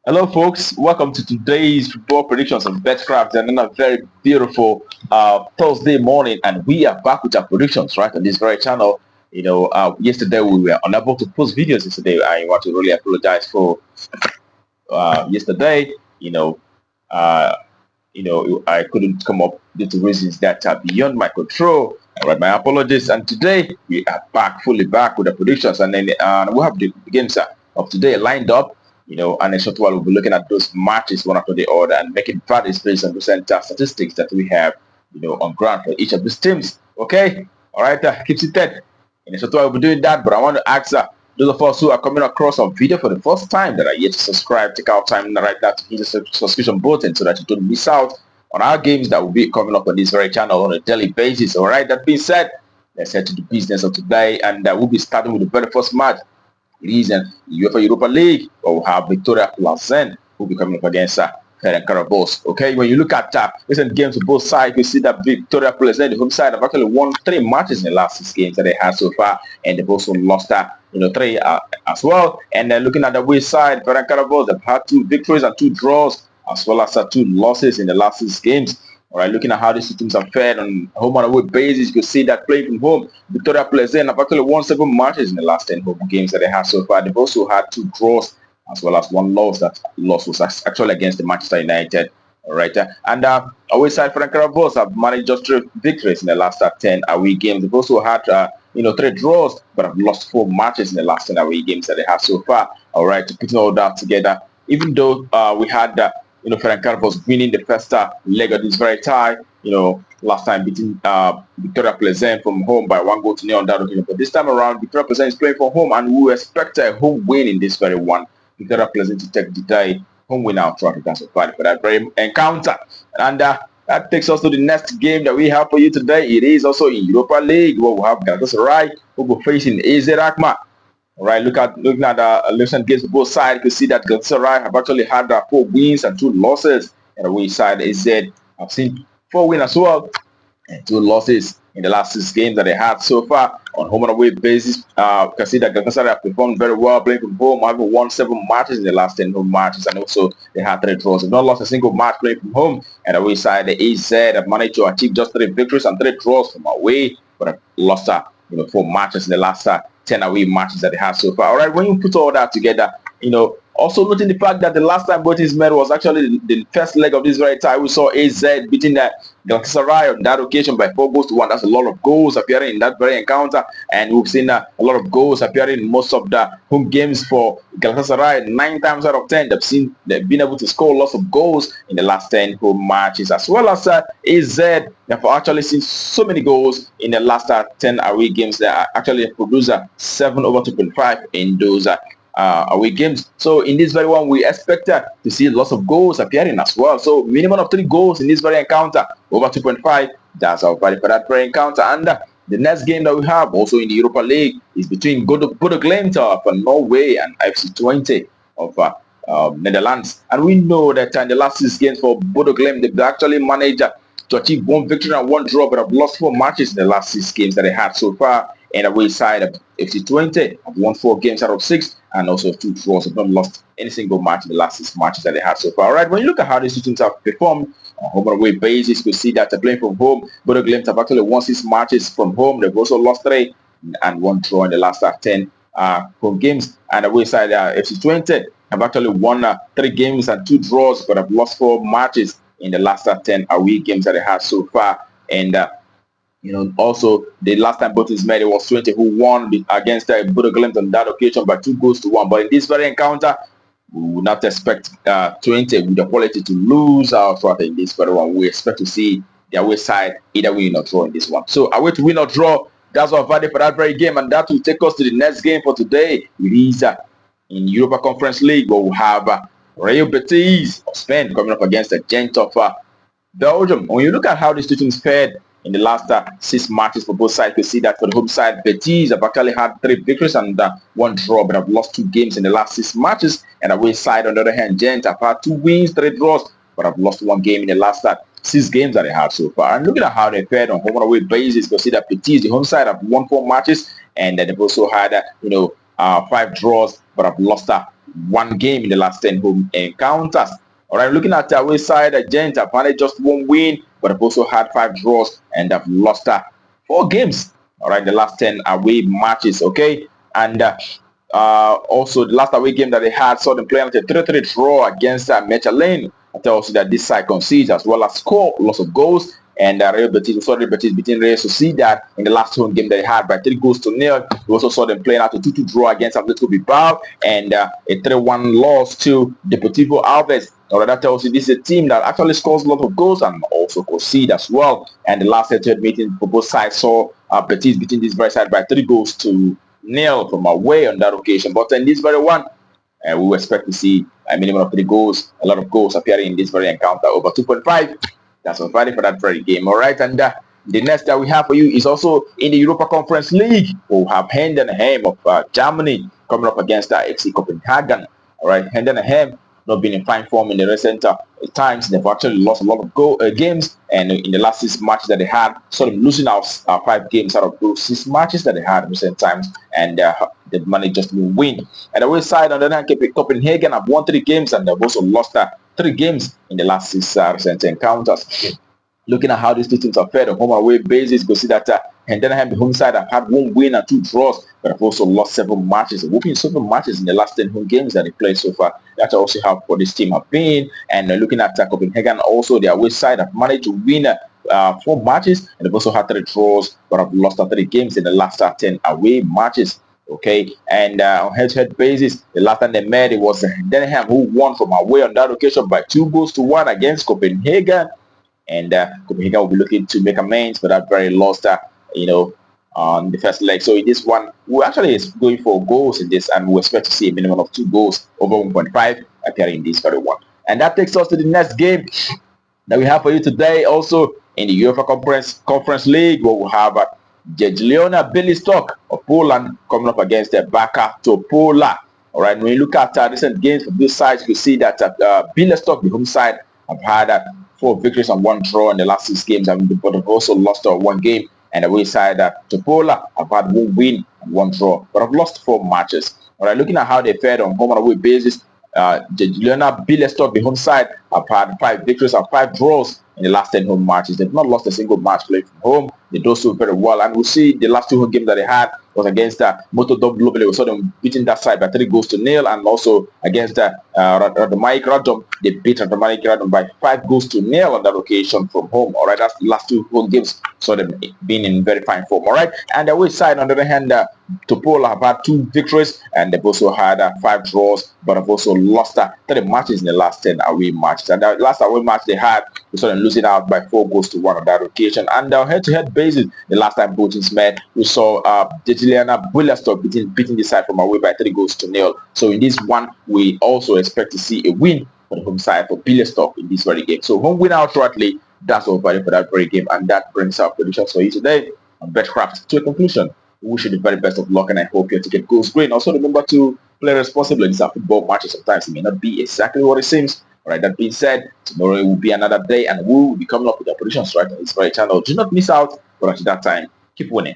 Hello, folks. Welcome to today's football predictions on Betcraft and another very beautiful Thursday morning. And we are back with our predictions right on this very channel. Yesterday we were unable to post videos yesterday. I want to really apologize for yesterday. Uh, I couldn't come up due to reasons that are beyond my control. All right, my apologies. And today we are fully back with the predictions, and then we have the games of today lined up. And in short while we'll be looking at those matches one after the other and making verdicts based on the statistics that we have, on ground for each of these teams. Okay, all right, keep it that. In a short while we'll be doing that, but I want to ask those of us who are coming across our video for the first time that are yet to subscribe, take out time right now to hit the subscription button so that you don't miss out on our games that will be coming up on this very channel on a daily basis. All right, that being said, let's head to the business of today, and we'll be starting with the very first match. It is in UEFA Europa League, where we'll have Viktoria Plzen who will be coming up against Ferencvaros. Okay, when you look at recent games on both sides, you see that Viktoria Plzen, the home side, have actually won 3 matches in the last 6 games that they had so far, and they've also lost 3 as well. And then looking at the away side, Ferencvaros, they've had 2 victories and 2 draws, as well as 2 losses in the last 6 games. All right, looking at how these teams are fared on home and away basis, you can see that playing from home, Viktoria Plzen have actually won 7 matches in the last 10 home games that they have so far. They've also had 2 draws as well as 1 loss. That loss was actually against the Manchester United. All right, and away side Ferencvaros have managed just 3 victories in the last 10 away games. They've also had 3 draws, but have lost 4 matches in the last 10 away games that they have so far. All right, putting all that together, even though we had Ferencvaros winning the first leg of this very tie, last time beating Viktoria Plzen from home by 1-0 on that occasion. But this time around, Viktoria Plzen is playing from home, and we expect a home win in this very one. Viktoria Plzen to take the tie home win out throughout the Council Party for that very encounter. And that takes us to the next game that we have for you today. It is also in Europa League, where we have Galatasaray who will be facing AZ Alkmaar. All right, looking at the recent games on both sides, you can see that Galatasaray have actually had 4 wins and 2 losses. And the away side, AZ have seen 4 wins as well and 2 losses in the last 6 games that they had so far. On home and away basis, you can see that Galatasaray have performed very well playing from home, having won 7 matches in the last 10 home matches, and also they had 3 draws. They've not lost a single match playing from home. And the away side, the AZ have managed to achieve just 3 victories and 3 draws from away, but have lost 4 matches in the last 10 away matches that they have so far. All right, when you put all that together, also noting the fact that the last time Betis met was actually the first leg of this very tie. We saw AZ beating Galatasaray on that occasion by 4-1. That's a lot of goals appearing in that very encounter, and we've seen a lot of goals appearing in most of the home games for Galatasaray. 9 times out of 10, they've been able to score lots of goals in the last 10 home matches, as well as AZ. They've actually seen so many goals in the last 10 away games. They actually produced 7 over 2.5 in those away games. So in this very one, we expect to see lots of goals appearing as well. So minimum of 3 goals in this very encounter, over 2.5. That's our value for that very encounter. And the next game that we have also in the Europa League is between Bodo Glimt of Norway and FC Twente of Netherlands. And we know that in the last 6 games for Bodo Glimt, they've actually managed to achieve 1 victory and 1 draw, but have lost 4 matches in the last 6 games that they had so far. And away side of FC Twente have won 4 games out of 6 and also 2 draws. Have not lost any single match in the last 6 matches that they had so far. All right, when you look at how these teams have performed on home and away basis, you see that they're playing from home. Bodo Glimt have actually won 6 matches from home. They've also lost 3 and 1 draw in the last 10 home games. And away side FC Twente have actually won 3 games and 2 draws, but have lost 4 matches in the last 10 away games that they had so far. And also the last time Betis met, it was Twente who won against Bodo Glimt on that occasion by 2-1. But in this very encounter, we would not expect Twente with the quality to lose out in this very one. We expect to see the away side either win or draw in this one. So away to win or draw, that's our value for that very game, and that will take us to the next game for today. It is in Europa Conference League, where we have Real Betis of Spain coming up against the Gent of Belgium. When you look at how these two teams fared in the last 6 matches for both sides, you see that for the home side, Betis have actually had 3 victories and 1 draw, but have lost 2 games in the last 6 matches. And away side, on the other hand, Gent have had 2 wins, 3 draws, but have lost 1 game in the last 6 games that they had so far. And looking at how they fared on home and away basis, you see that Betis, the home side, have won 4 matches, and they've also had 5 draws, but have lost one game in the last 10 home encounters. All right, looking at the away side, Gent have managed just one win, but have also had 5 draws and have lost 4 games. All right, the last 10 away matches. Okay, and also the last away game that they had saw them play out a 3-3 draw against Mechelen. I tell you that this side concedes as well as score lots of goals. And Real Betis, saw Real Betis beating Real Sociedad in the last home game that they had by 3-0. We also saw them playing out a 2-2 draw against Atletico Bilbao and a 3-1 loss to Deportivo Alaves. All right, that tells you this is a team that actually scores a lot of goals and also concede as well. And the last head-to-head meeting for both sides saw Betis beating this very side by 3-0 from away on that occasion. But in this very one, we will expect to see a minimum of 3 goals, a lot of goals appearing in this very encounter, over 2.5. That's on Friday for that very game. All right, and the next that we have for you is also in the Europa Conference League. We'll have Heidenheim of Germany coming up against FC Copenhagen. All right, Heidenheim not been in fine form in the recent times. They've actually lost a lot of games, and in the last 6 matches that they had, sort of losing out 5 games out of those 6 matches that they had in recent times, and they've managed just to win. And the away side, on the other hand, Copenhagen have won 3 games, and they've also lost 3 games in the last 6 recent encounters. Looking at how these 2 teams are fared on home and away basis, you can see that Heidenheim, the home side, have had 1 win and 2 draws, but have also lost 7 matches. They've won 7 matches in the last 10 home games that they played so far. That's also how for this team have been. And looking at Copenhagen, also their away side have managed to win 4 matches, and they've also had 3 draws, but have lost 3 games in the last 10 away matches. Okay, and on head-to-head basis, the last time they met, it was Heidenheim who won from away on that occasion by 2-1 against Copenhagen. And Copenhagen will be looking to make amends for that very loss, on the first leg. So in this one, we're actually going for goals in this, and we expect to see a minimum of 2 goals over 1.5 appearing in this very one. And that takes us to the next game that we have for you today. Also in the UEFA Conference League, where we'll have Jagiellonia Białystok of Poland coming up against Backa Topola. All right, when you look at recent games for both sides, you see that Białystok, the home side, have had 4 victories and 1 draw in the last 6 games, but have also lost 1 game. And the away side, Topola, have had 1 win and 1 draw, but have lost 4 matches. All right, looking at how they fared on home and away basis, Jagiellonia Białystok, the home side, have had 5 victories and 5 draws in the last 10 home matches. They've not lost a single match played from home. They do so very well. And we'll see the last 2 home games that they had was against Moto Global. We saw them beating that side by 3-0, and also against Radomaic Radom. They beat Radomaic Radom by 5-0 on that occasion from home. All right, that's the last 2 home games. So them being in very fine form. All right, and the away side, on the other hand, Topola have had 2 victories, and they've also had 5 draws, but have also lost 3 matches in the last 10 away matches. And the last away match they had, we saw them losing out by 4-1 on that occasion. And head-to-head basis, the last time both teams met, we saw Jagiellonia Białystok beating the side from away by 3-0. So in this one, we also expect to see a win for the home side for Białystok in this very game. So home win out shortly. That's all for that very game, and that brings our predictions for you today on Betcraft to a conclusion. We wish you the very best of luck, and I hope your ticket goes green. Also, remember to play responsibly. These are football matches. Sometimes it may not be exactly what it seems. All right, that being said, tomorrow will be another day, and we will be coming up with our predictions right on this very channel. Do not miss out, but at that time, keep winning.